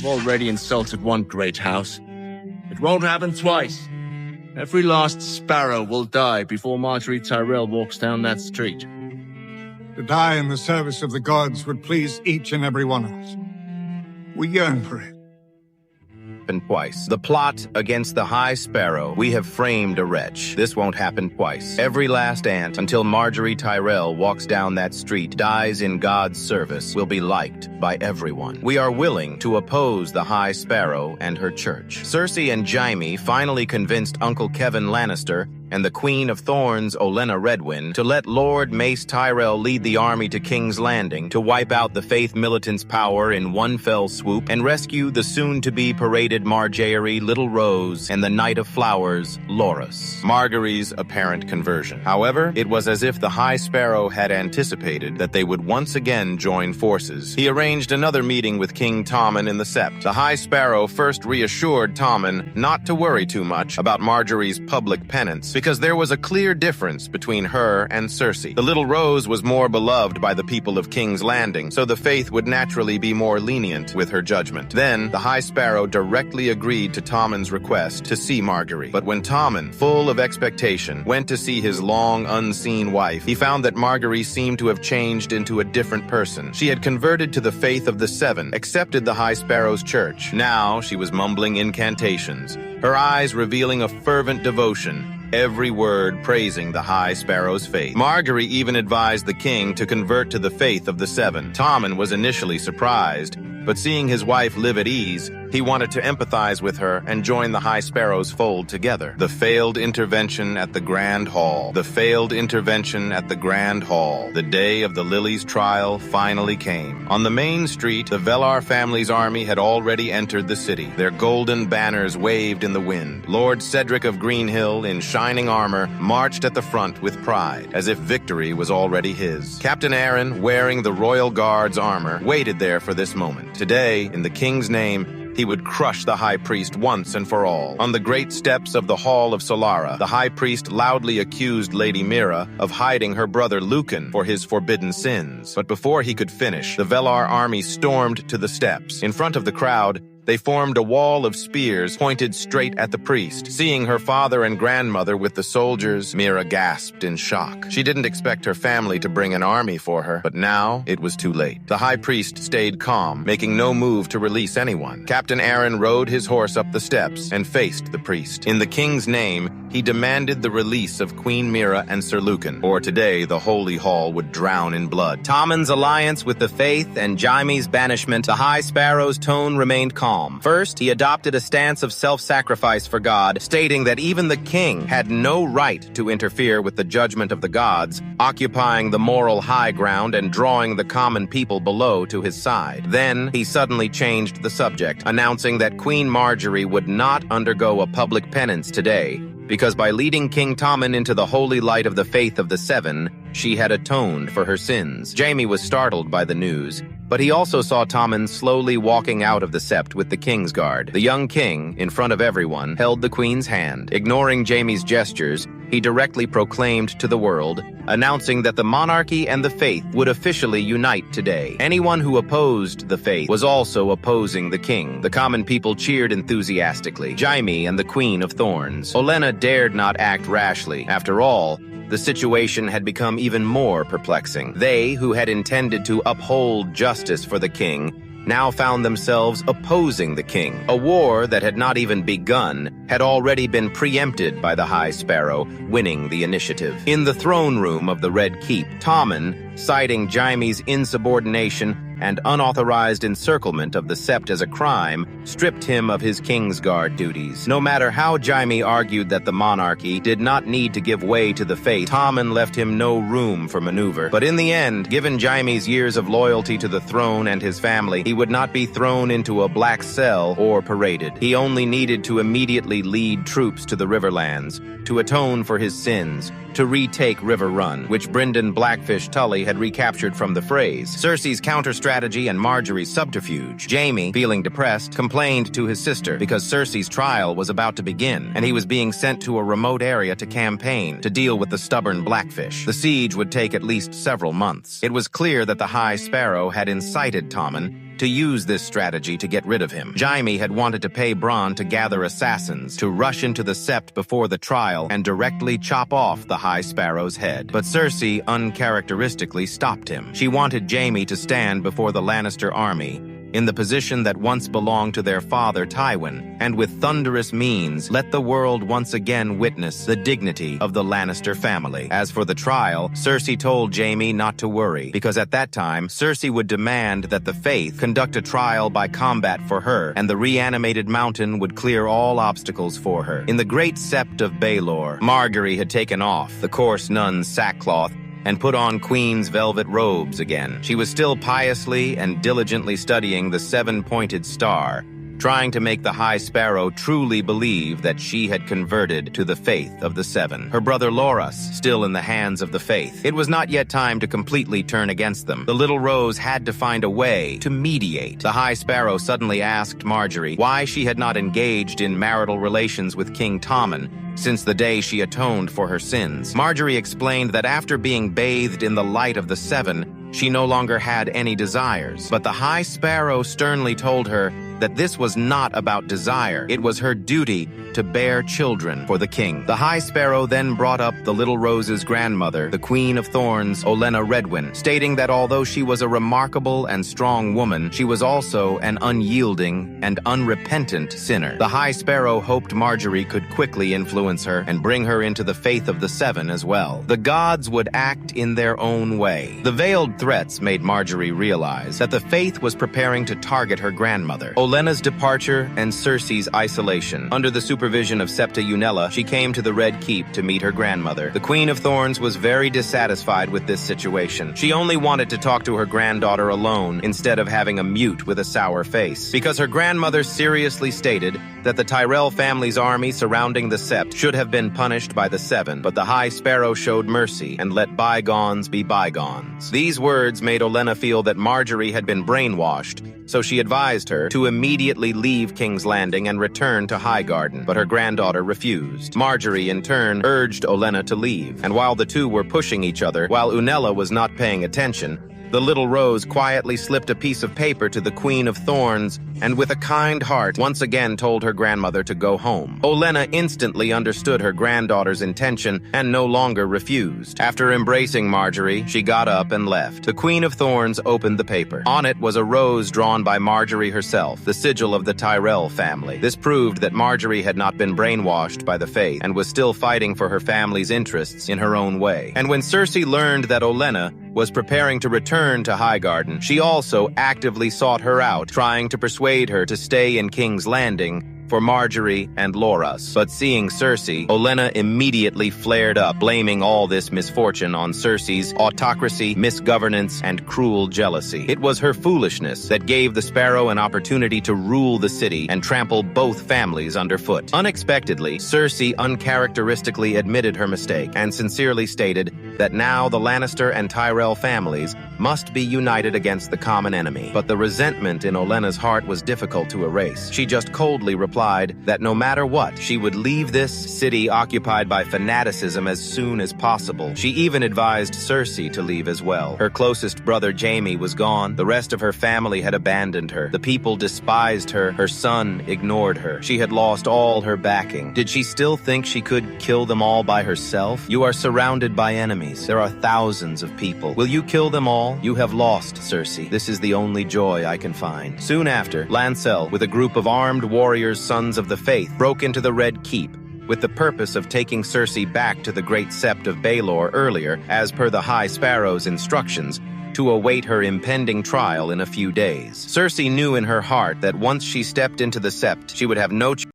You've already insulted one great house. It won't happen twice. Every last sparrow will die before Margaery Tyrell walks down that street. To die in the service of the gods would please each and every one of us. We yearn for it. Twice. The plot against the High Sparrow. We have framed a wretch. This won't happen twice. Every last ant, until Margaery Tyrell walks down that street, dies in God's service, will be liked by everyone. We are willing to oppose the High Sparrow and her church. Cersei and Jaime finally convinced Uncle Kevin Lannister and the Queen of Thorns, Olenna Redwyne, to let Lord Mace Tyrell lead the army to King's Landing to wipe out the Faith Militant's power in one fell swoop and rescue the soon-to-be paraded Margaery, Little Rose, and the Knight of Flowers, Loras. Margaery's apparent conversion. However, it was as if the High Sparrow had anticipated that they would once again join forces. He arranged another meeting with King Tommen in the Sept. The High Sparrow first reassured Tommen not to worry too much about Margaery's public penance, because there was a clear difference between her and Cersei. The Little Rose was more beloved by the people of King's Landing, so the Faith would naturally be more lenient with her judgment. Then, the High Sparrow directly agreed to Tommen's request to see Margaery. But when Tommen, full of expectation, went to see his long unseen wife, he found that Margaery seemed to have changed into a different person. She had converted to the Faith of the Seven, accepted the High Sparrow's church. Now, she was mumbling incantations, her eyes revealing a fervent devotion, every word praising the High Sparrow's faith. Margaery even advised the king to convert to the Faith of the Seven. Tommen was initially surprised, but seeing his wife live at ease, he wanted to empathize with her and join the High Sparrow's fold together. The failed intervention at the Grand Hall. The failed intervention at the Grand Hall. The day of the Lily's trial finally came. On the main street, the Velar family's army had already entered the city. Their golden banners waved in the wind. Lord Cedric of Greenhill, in shining armor, marched at the front with pride, as if victory was already his. Captain Aaron, wearing the Royal Guard's armor, waited there for this moment. Today, in the king's name, he would crush the High Priest once and for all. On the great steps of the Hall of Solara, the High Priest loudly accused Lady Mira of hiding her brother Lucan for his forbidden sins. But before he could finish, the Velar army stormed to the steps. In front of the crowd, they formed a wall of spears pointed straight at the priest. Seeing her father and grandmother with the soldiers, Mira gasped in shock. She didn't expect her family to bring an army for her, but now it was too late. The High Priest stayed calm, making no move to release anyone. Captain Aaron rode his horse up the steps and faced the priest. In the king's name, he demanded the release of Queen Mira and Sir Lucan, or today the Holy Hall would drown in blood. Tommen's alliance with the Faith and Jaime's banishment, the High Sparrow's tone remained calm. First, he adopted a stance of self-sacrifice for God, stating that even the king had no right to interfere with the judgment of the gods, occupying the moral high ground and drawing the common people below to his side. Then, he suddenly changed the subject, announcing that Queen Margaery would not undergo a public penance today, because by leading King Tommen into the holy light of the Faith of the Seven, she had atoned for her sins. Jaime was startled by the news, but he also saw Tommen slowly walking out of the sept with the Kingsguard. The young king, in front of everyone, held the queen's hand. Ignoring Jaime's gestures, he directly proclaimed to the world, announcing that the monarchy and the faith would officially unite today. Anyone who opposed the faith was also opposing the king. The common people cheered enthusiastically. Jaime and the Queen of Thorns. Olenna dared not act rashly. After all, the situation had become even more perplexing. They, who had intended to uphold justice for the king, now found themselves opposing the king. A war that had not even begun had already been preempted by the High Sparrow, winning the initiative. In the throne room of the Red Keep, Tommen, citing Jaime's insubordination and unauthorized encirclement of the sept as a crime, stripped him of his Kingsguard duties. No matter how Jaime argued that the monarchy did not need to give way to the faith, Tommen left him no room for maneuver. But in the end, given Jaime's years of loyalty to the throne and his family, he would not be thrown into a black cell or paraded. He only needed to immediately lead troops to the Riverlands, to atone for his sins, to retake River Run, which Brynden Blackfish Tully had recaptured from the Freys. Cersei's counter-strategy and Margaery's subterfuge. Jaime, feeling depressed, complained to his sister because Cersei's trial was about to begin, and he was being sent to a remote area to campaign, to deal with the stubborn Blackfish. The siege would take at least several months. It was clear that the High Sparrow had incited Tommen to use this strategy to get rid of him. Jaime had wanted to pay Bronn to gather assassins, to rush into the Sept before the trial and directly chop off the High Sparrow's head. But Cersei uncharacteristically stopped him. She wanted Jaime to stand before the Lannister army, in the position that once belonged to their father Tywin, and with thunderous means let the world once again witness the dignity of the Lannister family. As for the trial, Cersei told Jaime not to worry, because at that time, Cersei would demand that the Faith conduct a trial by combat for her, and the reanimated mountain would clear all obstacles for her. In the great Sept of Baelor, Margaery had taken off the coarse nun's sackcloth and put on Queen's velvet robes again. She was still piously and diligently studying the seven-pointed star, trying to make the High Sparrow truly believe that she had converted to the faith of the Seven. Her brother Loras, still in the hands of the Faith. It was not yet time to completely turn against them. The Little Rose had to find a way to mediate. The High Sparrow suddenly asked Margaery why she had not engaged in marital relations with King Tommen since the day she atoned for her sins. Margaery explained that after being bathed in the light of the Seven, she no longer had any desires. But the High Sparrow sternly told her that this was not about desire. It was her duty to bear children for the king. The High Sparrow then brought up the Little Rose's grandmother, the Queen of Thorns, Olenna Redwyn, stating that although she was a remarkable and strong woman, she was also an unyielding and unrepentant sinner. The High Sparrow hoped Margaery could quickly influence her and bring her into the faith of the Seven as well. The gods would act in their own way. The veiled threats made Margaery realize that the Faith was preparing to target her grandmother. Olenna's departure and Cersei's isolation. Under the supervision of Septa Unella, she came to the Red Keep to meet her grandmother. The Queen of Thorns was very dissatisfied with this situation. She only wanted to talk to her granddaughter alone instead of having a mute with a sour face, because her grandmother seriously stated that the Tyrell family's army surrounding the Sept should have been punished by the Seven, but the High Sparrow showed mercy and let bygones be bygones. These words made Olenna feel that Margaery had been brainwashed, so she advised her to immediately leave King's Landing and return to Highgarden, but her granddaughter refused. Margaery, in turn, urged Olenna to leave, and while the two were pushing each other, while Unella was not paying attention, the Little Rose quietly slipped a piece of paper to the Queen of Thorns and with a kind heart once again told her grandmother to go home. Olenna instantly understood her granddaughter's intention and no longer refused. After embracing Margaery, she got up and left. The Queen of Thorns opened the paper. On it was a rose drawn by Margaery herself, the sigil of the Tyrell family. This proved that Margaery had not been brainwashed by the Faith and was still fighting for her family's interests in her own way. And when Cersei learned that Olenna was preparing to return to Highgarden, she also actively sought her out, trying to persuade her to stay in King's Landing for Margaery and Loras. But seeing Cersei, Olenna immediately flared up, blaming all this misfortune on Cersei's autocracy, misgovernance, and cruel jealousy. It was her foolishness that gave the Sparrow an opportunity to rule the city and trample both families underfoot. Unexpectedly, Cersei uncharacteristically admitted her mistake and sincerely stated that now the Lannister and Tyrell families must be united against the common enemy. But the resentment in Olenna's heart was difficult to erase. She just coldly replied that no matter what, she would leave this city occupied by fanaticism as soon as possible. She even advised Cersei to leave as well. Her closest brother Jaime was gone. The rest of her family had abandoned her. The people despised her. Her son ignored her. She had lost all her backing. Did she still think she could kill them all by herself? You are surrounded by enemies. There are thousands of people. Will you kill them all? You have lost, Cersei. This is the only joy I can find. Soon after, Lancel, with a group of armed warriors, sons of the Faith, broke into the Red Keep with the purpose of taking Cersei back to the Great Sept of Baelor earlier, as per the High Sparrow's instructions, to await her impending trial in a few days. Cersei knew in her heart that once she stepped into the Sept, she would have no